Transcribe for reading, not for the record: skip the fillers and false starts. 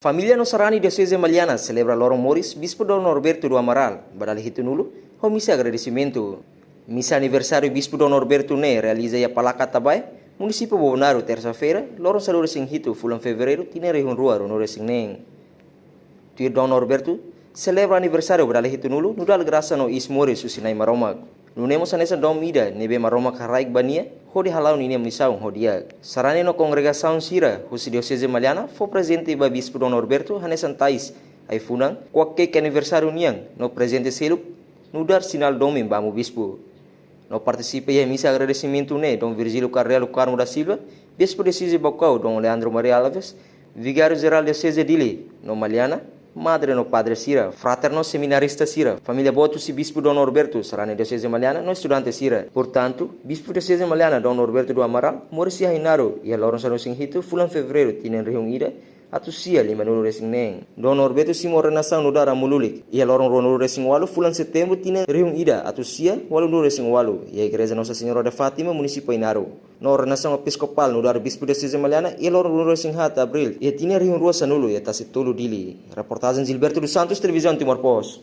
Família Nosarani Diocese Maliana celebra Lorong Morris, Bispo Dom Norberto do Amaral, badal hitunulu, ho missa agradecimento. Missa aniversário Bispo Dom Norberto ne realiza a Palaca Tabai, município Bobonaro, terça-feira, Lorong Salure Sing Hito, fulan fevereiro, tinere Rua, Ronore Sing Neng. Tuir Dom Norberto celebra aniversário badal hitunulu, nudal graça no Ismore susinai maromag. Nunemos anessa dom ida, nebe maroma karaik bania, ho di halau ninem nisaung ho dia. Sarane no congregação Sira, husi Diocese Maliana, fo presente ba Bispo Dom Norberto, hanesan tais, ai funang, qualquer aniversário niang, no presente selup, nudar sinal domim bamu Bispo. No participe e missa agradecimento ne, Dom Virgílio Carrelo Carmo da Silva, Bispo Diocese Bocau, Dom Leandro Maria Alves, Vigário Geral Diocese Dili, no Maliana, Madre no Padre Sira, fraterno seminarista Sira, família Botus e Bispo Dom Norberto, Sarane Diocese Maliana, no estudante Sira. Portanto, Bispo Diocese Maliana Dom Norberto do Amaral, morisi Hainaro e a Lorong Sano Singhito, fulan fevereiro, tinen reunida, atusia lima nulu resing neng. Dom Norberto simo renação no dara mululik, e a Lorong Ronulu resing walu, fulan setembro, tinen reunida, atusia, walu nulu resing walu, e a Igreja Nossa Senhora de Fátima, município Hainaro. No renação episcopal no dar Bispo Diocese Maliana, e a Lorong Ronulu resing hat, abril, e tinen reun rua sanulu, e tasitolo dili. Reportagem Gilberto dos Santos, Televisão Timor Pós.